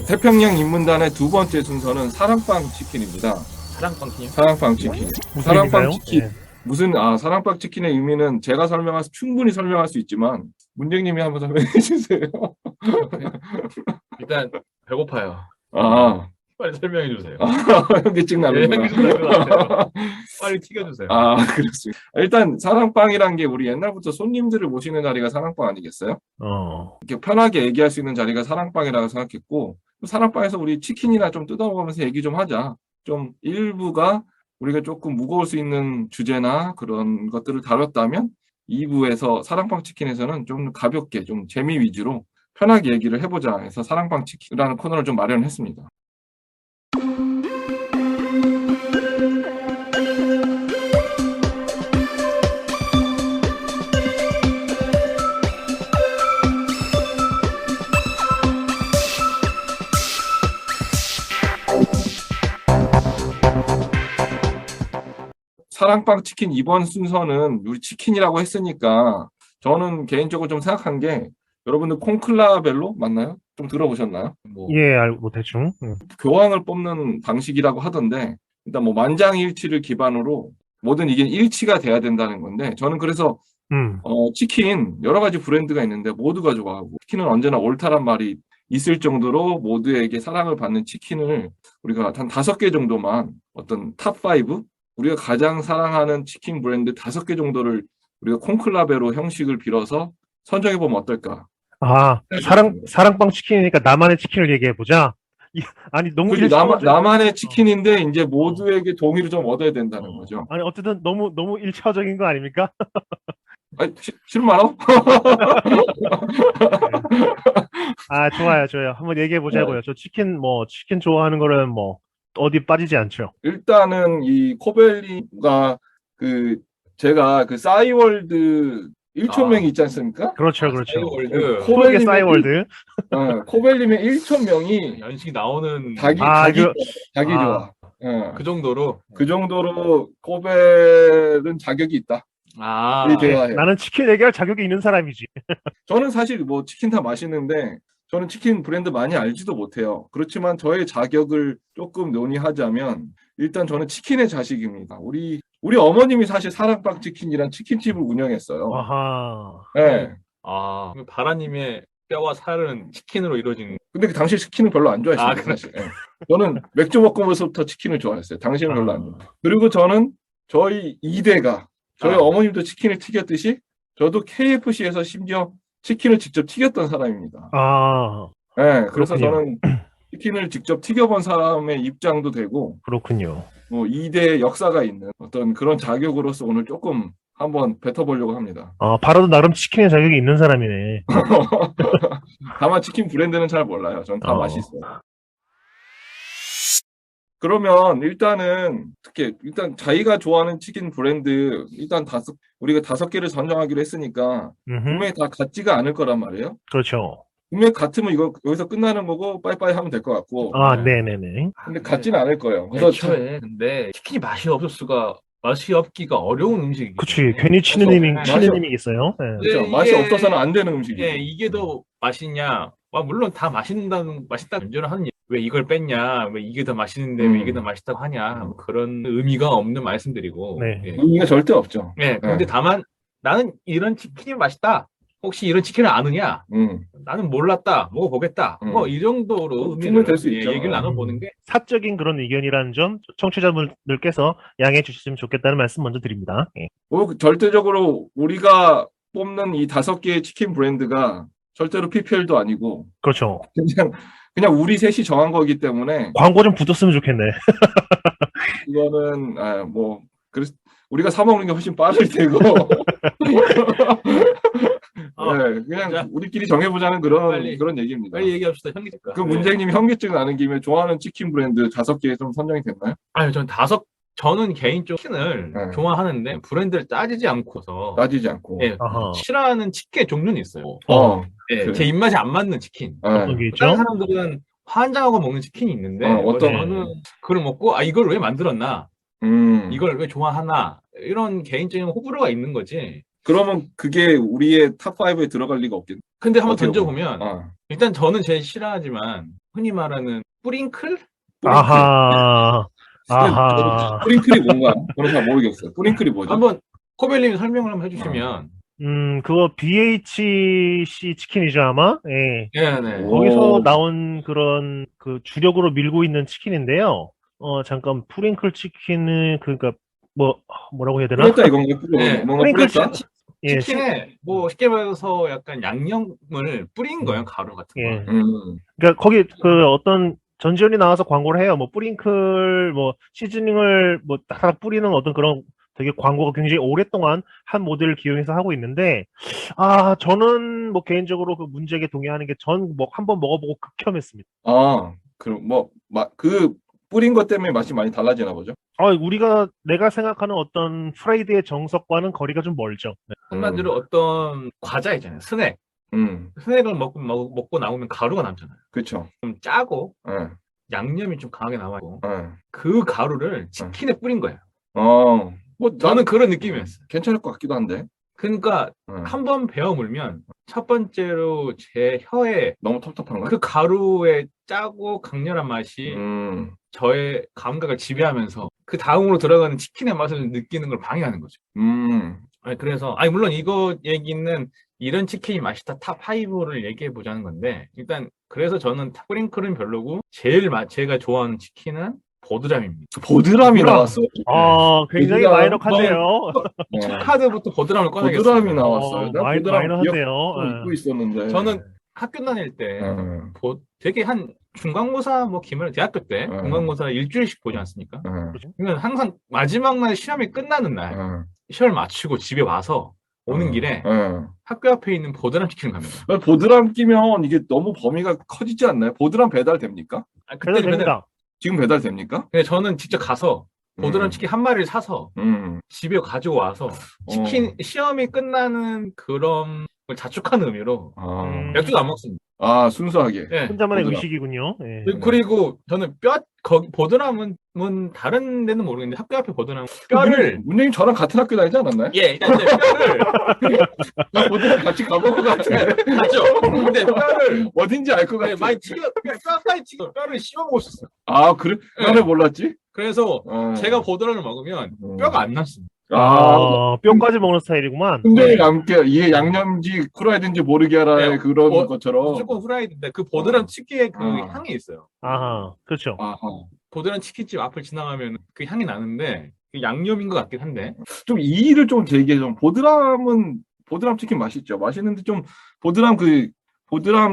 태평양 입문단의 두 번째 순서는 사랑빵 치킨입니다. 사랑빵 사랑빵 치킨. 무슨 사랑빵 의미인가요? 치킨. 예. 사랑빵 치킨의 의미는 제가 충분히 설명할 수 있지만, 문쟁님이 한번 설명해 주세요. 일단 배고파요. 아, 빨리 설명해 주세요. 현기증 예, 나는구나. 현기증 날것 같아요. 빨리 튀겨주세요. 아, 그렇습니다. 일단 사랑빵이란 게 우리 옛날부터 손님들을 모시는 자리가 사랑빵 아니겠어요? 이렇게 편하게 얘기할 수 있는 자리가 사랑빵이라고 생각했고, 사랑빵에서 우리 치킨이나 좀 뜯어먹으면서 얘기 좀 하자. 좀 일부가 우리가 조금 무거울 수 있는 주제나 그런 것들을 다뤘다면 2부에서 사랑빵 치킨에서는 좀 가볍게 좀 재미 위주로 편하게 얘기를 해보자 해서 사랑빵 치킨이라는 코너를 좀 마련했습니다. 사랑빵 치킨 이번 순서는 우리 치킨이라고 했으니까 저는 개인적으로 좀 생각한 게 여러분들 콩클라벨로 맞나요? 좀 들어보셨나요? 뭐 예, 뭐 대충. 교황을 뽑는 방식이라고 하던데 일단 뭐 만장일치를 기반으로 뭐든 이게 일치가 돼야 된다는 건데 저는 그래서 치킨 여러 가지 브랜드가 있는데 모두가 좋아하고 치킨은 언제나 옳다란 말이 있을 정도로 모두에게 사랑을 받는 치킨을 우리가 한 5개 정도만 어떤 탑5 우리가 가장 사랑하는 치킨 브랜드 5개 정도를 우리가 콩클라베로 형식을 빌어서 선정해보면 어떨까? 아, 사랑빵 치킨이니까 나만의 치킨을 얘기해보자. 아니, 너무 그지 나만의 치킨인데 이제 모두에게 동의를 좀 얻어야 된다는 거죠. 아니, 어쨌든 너무 일차적인 거 아닙니까? 아니, 싫은 말어? 아, 좋아요. 한번 얘기해보자고요. 저 치킨 좋아하는 거는 어디 빠지지 않죠. 일단은 이 코벨리가 제가 싸이월드 1,000명이 있지 않습니까? 그렇죠. 싸이월드. 코벨리 싸이월드. 코벨님의 1,000명이 연식이 나오는 자기 좋아. 그 정도로 그 정도로 코벨은 자격이 있다. 이 대화에. 나는 치킨 얘기할 자격이 있는 사람이지. 저는 사실 뭐 치킨 다 맛있는데 저는 치킨 브랜드 많이 알지도 못해요. 그렇지만 저의 자격을 조금 논의하자면 일단 저는 치킨의 자식입니다. 우리 어머님이 사실 사랑빵 치킨이란 치킨집을 운영했어요. 아하. 네. 바라님의 뼈와 살은 치킨으로 이루어진. 근데 당시 치킨을 별로 안 좋아했어요. 사실. 네. 저는 맥주 먹으면서부터 치킨을 좋아했어요. 당신은 별로 안 좋아해요. 그리고 저는 저희 2대가 저희 어머님도 치킨을 튀겼듯이 저도 KFC에서 심지어 치킨을 직접 튀겼던 사람입니다. 네, 그래서 저는 치킨을 직접 튀겨본 사람의 입장도 되고 그렇군요. 뭐 2대 역사가 있는 어떤 그런 자격으로서 오늘 조금 한번 뱉어보려고 합니다. 바로도 나름 치킨의 자격이 있는 사람이네. 다만 치킨 브랜드는 잘 몰라요. 전 다 맛있어요. 그러면 일단 자기가 좋아하는 치킨 브랜드 우리가 5개를 선정하기로 했으니까 분명히 다 같지가 않을 거란 말이에요. 그렇죠. 분명히 같으면 여기서 끝나는 거고 빠이빠이 하면 될 것 같고. 네네네. 근데 같지는 않을 거예요. 그래서 근데 치킨이 맛이 없기가 어려운 음식이에요. 그치. 괜히 치는 힘이 있어요. 네. 그렇죠. 맛이 없어서는 안 되는 음식이에요. 이게 더 맛있냐? 물론 다 맛있다 연주를 하는 왜 이걸 뺐냐? 왜 이게 더 맛있는데 왜 이게 더 맛있다고 하냐? 그런 의미가 없는 말씀드리고. 네. 의미가 절대 없죠. 근데 다만 나는 이런 치킨이 맛있다. 혹시 이런 치킨을 아느냐? 나는 몰랐다. 먹어보겠다. 이 정도로 의미를 될수 있죠. 얘기를 나눠보는 게 사적인 그런 의견이라는 점 청취자분들께서 양해해 주셨으면 좋겠다는 말씀 먼저 드립니다. 절대적으로 우리가 뽑는 이 5개의 치킨 브랜드가 절대로 PPL도 아니고 그렇죠. 그냥 우리 셋이 정한 거기 때문에 광고 좀 붙었으면 좋겠네. 이거는 그래서 우리가 사 먹는 게 훨씬 빠를 테고 그냥 우리끼리 정해보자는 그런 얘기입니다. 빨리 얘기합시다. 현기증. 문재인님이 현기증 나는 김에 좋아하는 치킨 브랜드 5개 좀 선정이 됐나요? 저는 개인적으로 치킨을 좋아하는데 브랜드를 따지지 않고 싫어하는 치킨의 종류는 있어요. 제 입맛에 안 맞는 치킨. 어떤 게 있죠? 다른 사람들은 환장하고 먹는 치킨이 있는데 저는 그걸 먹고 이걸 왜 만들었나? 이걸 왜 좋아하나? 이런 개인적인 호불호가 있는 거지. 그러면 그게 우리의 탑5에 들어갈 리가 없겠네. 근데 한번 던져보면 일단 저는 제일 싫어하지만 흔히 말하는 뿌링클? 아하. 뿌링클이 뭔가 저는 잘 모르겠어요. 뿌링클이 뭐죠? 한번 코벨님이 설명을 한번 해주시면. 그거 BHC 치킨이죠, 아마? 예. 네네. 거기서 나온 그런 그 주력으로 밀고 있는 치킨인데요. 잠깐, 프링클 치킨은, 그러니까, 뭐라고 해야 되나? 뿌렸다 이건가? 네. 뭔가 프링클 뿌렸다? 예, 치킨에 뭐 쉽게 말해서 약간 양념을 뿌린 거예요, 가루 같은 거. 예. 그러니까 거기 그 어떤 전지현이 나와서 광고를 해요. 뭐 뿌링클, 뭐 시즈닝을 뭐 딱딱 뿌리는 어떤 그런 되게 광고가 굉장히 오랫동안 한 모델을 기용해서 하고 있는데, 저는 뭐 개인적으로 그 문제에 동의하는 게 전 뭐 한번 먹어보고 극혐했습니다. 그럼 그 뿌린 것 때문에 맛이 많이 달라지나 보죠? 내가 생각하는 어떤 프라이드의 정석과는 거리가 좀 멀죠. 네. 한마디로 어떤 과자 있잖아요. 스낵. 스낵을 먹고 나오면 가루가 남잖아요. 그렇죠. 좀 짜고 양념이 좀 강하게 나와있고 그 가루를 치킨에 뿌린 거예요. 저는 그런 느낌이었어요. 괜찮을 것 같기도 한데. 그러니까 한번 베어 물면 첫 번째로 제 혀에 너무 텁텁한가? 그 가루의 짜고 강렬한 맛이 저의 감각을 지배하면서 그 다음으로 들어가는 치킨의 맛을 느끼는 걸 방해하는 거죠. 그래서 물론 이거 얘기는 이런 치킨이 맛있다 탑 5를 얘기해 보자는 건데, 일단 그래서 저는 스프링클은 별로고 제가 좋아하는 치킨은 보드람입니다. 보드람이 나왔어요? 굉장히 마이너한데요. 첫 카드부터 보드람을 꺼내겠어요. 보드람이 나왔어요. 마이너한데요. 잊고 있었는데. 저는 학교 다닐 때 되게 한 중간고사 기말 대학교 때 중간고사 일주일씩 보지 않습니까? 그러면 항상 마지막 날 시험이 끝나는 날 시험을 마치고 집에 와서 오는 길에 학교 앞에 있는 보드람 치킨을 갑니다. 보드람 끼면 이게 너무 범위가 커지지 않나요? 보드람 배달 됩니까? 그때 됩니다. 지금 배달 됩니까? 근데 저는 직접 가서 보드람 치킨 한 마리를 사서 집에 가지고 와서 치킨 시험이 끝나는 그런 걸 자축하는 의미로 맥주도 안 먹습니다. 순수하게. 네. 혼자만의 의식이군요. 네. 그리고 저는 보드람은 다른 데는 모르겠는데 학교 앞에 보드람 뼈를 문재인 저랑 같은 학교 다니지 않았나요? 예, 근데 뼈를 보드람 같이 가본 것 같아. 맞죠? 근데 뼈를 어딘지 알 것 같아. 많이 뼈까지 뼈를 씹어 먹었었어요. 그래? 나는 몰랐지? 그래서 제가 보드람을 먹으면 뼈가 안 남습니다. 뼈까지 먹는 스타일이구만. 근데 이게 양념지 후라이드인지 모르게 하라의 그런 것처럼. 무조건 후라이드인데 그 보드람 치킨의 그 향이 있어요. 그렇죠. 보드람 치킨집 앞을 지나가면 그 향이 나는데 그 양념인 것 같긴 한데. 좀 이의를 좀 제기해 좀. 보드람 치킨 맛있죠. 맛있는데 좀 보드람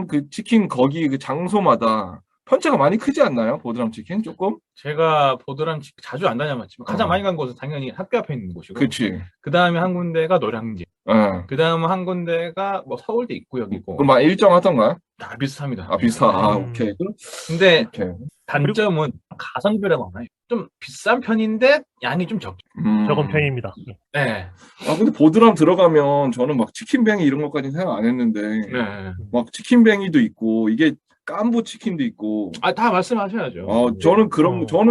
그 치킨 거기 그 장소마다 편차가 많이 크지 않나요? 보드람 치킨 조금? 제가 보드람 치킨 자주 안 다녀봤지만 가장 많이 간 곳은 당연히 학교 앞에 있는 곳이고. 그렇지. 그 다음에 한 군데가 노량진. 그 다음 한 군데가 서울대 입구역이고. 그럼 일정하던가요? 다 비슷합니다. 비슷하. 오케이. 근데 단점은 가성비라고 하나요? 좀 비싼 편인데 양이 좀 적은 편입니다. 네. 근데 보드람 들어가면 저는 치킨뱅이 이런 것까지는 생각 안 했는데 치킨뱅이도 있고 이게 깐부 치킨도 있고. 다 말씀하셔야죠. 저는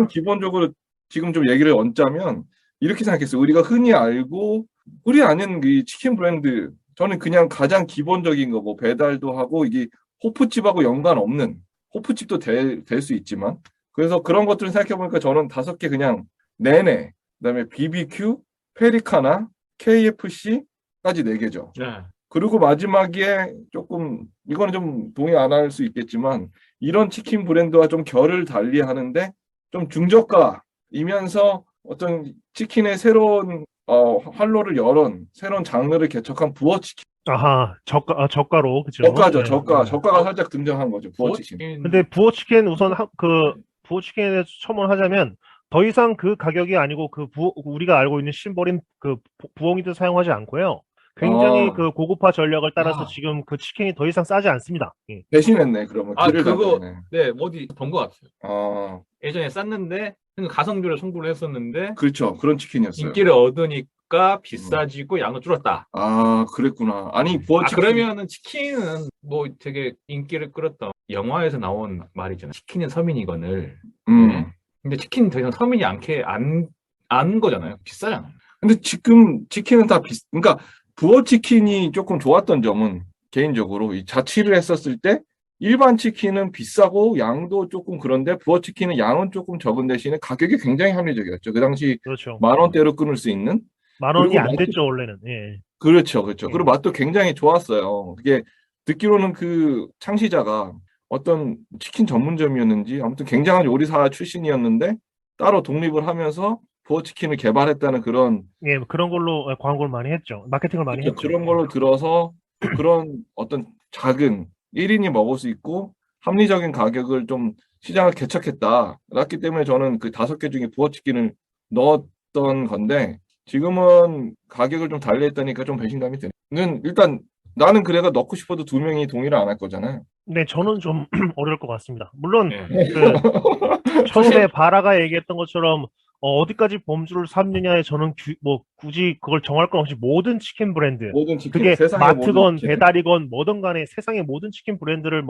기본적으로 지금 좀 얘기를 얹자면 이렇게 생각했어요. 우리가 흔히 알고 우리 아는 이 치킨 브랜드, 저는 그냥 가장 기본적인 거 배달도 하고 이게 호프집하고 연관 없는, 호프집도 될 수 있지만, 그래서 그런 것들을 생각해보니까 저는 5개 그냥 내내, 그다음에 BBQ, 페리카나, KFC까지 4개죠. 그리고 마지막에 조금, 이거는 좀 동의 안 할 수 있겠지만, 이런 치킨 브랜드와 좀 결을 달리 하는데, 좀 중저가이면서 어떤 치킨의 새로운 활로를 열은 새로운 장르를 개척한 부어치킨. 저가로, 그죠? 저가가 살짝 등장한 거죠, 부어치킨. 근데 부어치킨 우선 부어치킨에 대해서 첨언을 하자면, 더 이상 그 가격이 아니고 우리가 알고 있는 심벌인 그 부엉이도 사용하지 않고요. 굉장히 그 고급화 전략을 따라서 지금 그 치킨이 더 이상 싸지 않습니다. 대신했네, 그러면. 어디 본 것 같아요. 예전에 쌌는데, 가성비로 승부를 했었는데. 그렇죠. 그런 치킨이었어요. 인기를 얻으니까 비싸지고 양은 줄었다. 그랬구나. 부어치킨. 그러면은 치킨은 되게 인기를 끌었던 영화에서 나온 말이잖아요. 치킨은 서민이건을. 근데 치킨은 더 이상 서민이 안 거잖아요. 비싸잖아요. 근데 지금 치킨은 다 그러니까 부어치킨이 조금 좋았던 점은 개인적으로 이 자취를 했었을 때 일반 치킨은 비싸고 양도 조금 그런데 부어 치킨은 양은 조금 적은 대신에 가격이 굉장히 합리적이었죠. 그 당시 그렇죠. 10,000원대로 끊을 수 있는. 10,000원이 안 맛도, 됐죠, 원래는. 예. 그렇죠, 그렇죠. 그리고 맛도 굉장히 좋았어요. 그게 듣기로는 그 창시자가 어떤 치킨 전문점이었는지 아무튼 굉장한 요리사 출신이었는데 따로 독립을 하면서 부어 치킨을 개발했다는 그런 예, 그런 걸로 광고를 많이 했죠. 마케팅을 많이 그렇죠. 했죠. 그런 걸로 들어서 그런 어떤 작은 1인이 먹을 수 있고 합리적인 가격을 좀 시장을 개척했다. 그렇기 때문에 저는 그 5개 중에 부어치킨을 넣었던 건데 지금은 가격을 좀 달리했다니까 좀 배신감이 드는. 일단 나는 그래가 넣고 싶어도 2명이 동의를 안 할 거잖아요. 네, 저는 좀 어려울 것 같습니다. 물론 네. 그 처음에 바라가 얘기했던 것처럼 어디까지 범주를 삼느냐에 저는 굳이 그걸 정할 건 없이 모든 치킨 브랜드, 모든 치킨, 그게 세상의 마트건 모든 치킨. 배달이건 뭐든 간에 세상의 모든 치킨 브랜드를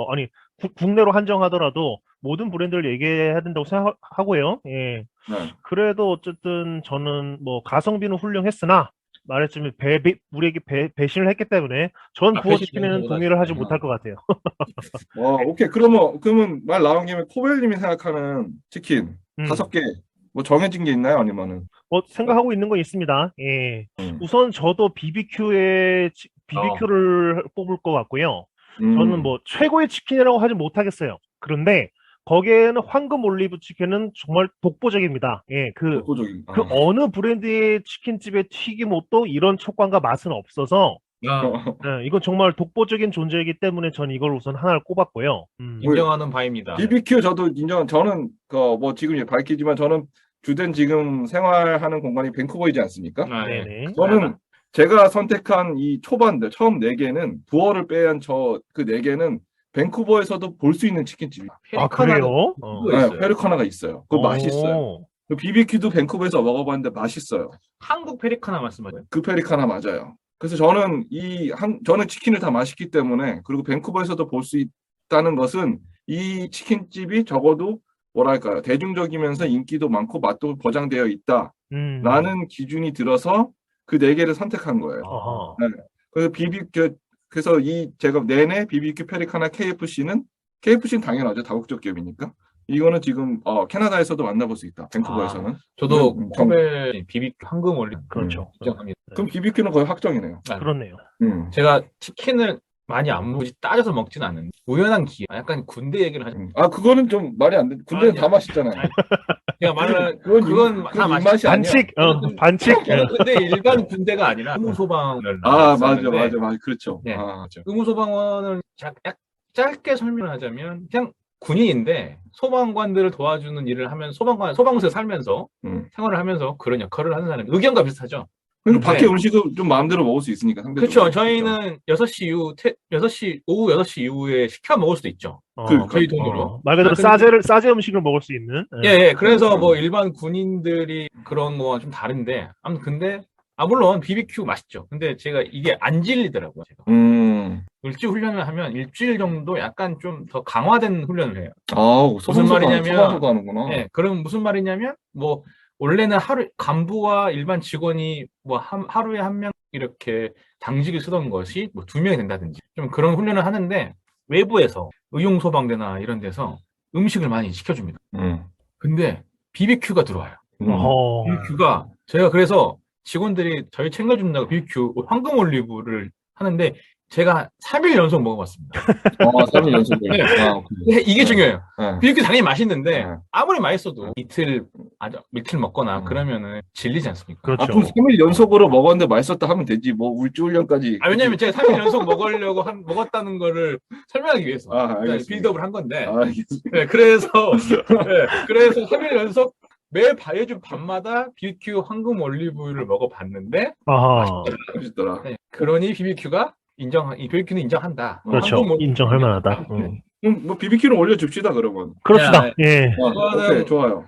국내로 한정하더라도 모든 브랜드를 얘기해야 된다고 생각하고요. 예. 네. 그래도 어쨌든 저는 가성비는 훌륭했으나 말했지만 우리에게 배신을 했기 때문에 전 부어치킨에는 동의를 하지 못할 것 같아요. 오케이. 그러면 말 나온 김에 코벨님이 생각하는 치킨 5개 뭐 정해진 게 있나요? 아니면은 생각하고 있는 거 있습니다. 예. 우선 저도 BBQ를 뽑을 것 같고요. 저는 최고의 치킨이라고 하지 못하겠어요. 그런데 거기에는 황금 올리브 치킨은 정말 독보적입니다. 예, 독보적인. 그 어느 브랜드의 치킨집의 튀김옷도 이런 촉감과 맛은 없어서 네, 이건 정말 독보적인 존재이기 때문에 전 이걸 우선 하나를 꼽았고요. 인정하는 바입니다. BBQ 저는 지금 밝히지만 저는 주된 지금 생활하는 공간이 밴쿠버이지 않습니까? 네네. 저는 제가 선택한 이 초반들 처음 4개는 부어를 빼한 그 4개는 밴쿠버에서도 볼 수 있는 치킨집이에요. 아, 그래요? 네, 페리카나가 있어요. 그거 맛있어요. 그 BBQ도 밴쿠버에서 먹어봤는데 맛있어요. 한국 페리카나 말씀하세요? 그 페리카나 맞아요. 그래서 저는 저는 치킨을 다 맛있기 때문에 그리고 밴쿠버에서도 볼 수 있다는 것은 이 치킨집이 적어도 뭐랄까요, 대중적이면서 인기도 많고 맛도 보장되어 있다라는 기준이 들어서 그 4개를 선택한 거예요. 네. 그래서 그래서 제가 내내 BBQ 페리카나 KFC는 당연하죠. 다국적 기업이니까. 이거는 지금 캐나다에서도 만나볼 수 있다. 밴쿠버에서는. 저도 코벨 BBQ 황금 올리브 그렇죠. 인정합니다. 그럼 BBQ는 거의 확정이네요. 그렇네요. 제가 치킨을 많이 안 먹지 따져서 먹진 않는데 우연한 기회. 약간 군대 얘기를 하죠. 그거는 좀 말이 안 돼. 군대는 다 맛있잖아요. 그냥 말은 그건 다 맛이 반칙. 반칙. 근데 일반 군대가 아니라 의무소방을 맞아. 그렇죠. 네. 의무소방원을 짧게 설명을 하자면 그냥 군인인데 소방관들을 도와주는 일을 하면 소방서에 살면서 생활을 하면서 그런 역할을 하는 사람이 의견과 비슷하죠. 그리고 밖에 음식을 좀 마음대로 먹을 수 있으니까. 그렇죠. 저희는 6시 오후 6시 이후에 시켜 먹을 수도 있죠. 저희 돈으로. 말 그대로 싸제 음식을 먹을 수 있는. 예. 그래서 일반 군인들이 그런 거와 좀 다른데, 아무튼 근데 물론 BBQ 맛있죠. 근데 제가 이게 안 질리더라고요. 제가. 일주일 훈련을 하면 일주일 정도 약간 좀 더 강화된 훈련을 해요. 무슨 말이냐면, 그럼 무슨 말이냐면 원래는 간부와 일반 직원이 하루에 한 명 이렇게 당직을 쓰던 것이 2명이 된다든지 좀 그런 훈련을 하는데 외부에서 의용소방대나 이런 데서 음식을 많이 시켜줍니다. 근데 BBQ가 들어와요. BBQ가 제가 그래서 직원들이 저희 챙겨준다고 BBQ 황금 올리브를 하는데 제가 3일 연속 먹어봤습니다. 3일 연속을. 네. 이게 중요해요. BBQ 당연히 맛있는데 아무리 맛있어도 이틀 먹거나 그러면은 질리지 않습니까? 그렇죠. 그럼 3일 연속으로 먹었는데 맛있었다 하면 되지. 울주 훈련까지. 왜냐면 제가 3일 연속 먹었다는 거를 설명하기 위해서 빌드업을 한 건데. 네, 그래서 3일 연속 매일 요즘 밤마다 BBQ 황금 올리브유를 먹어봤는데 맛있더라. 네, 그러니 BBQ는 인정한다. 그렇죠. 인정할 만하다. 그럼 BBQ는 올려줍시다 그러면. 그럽시다. 예. 오케이, 좋아요.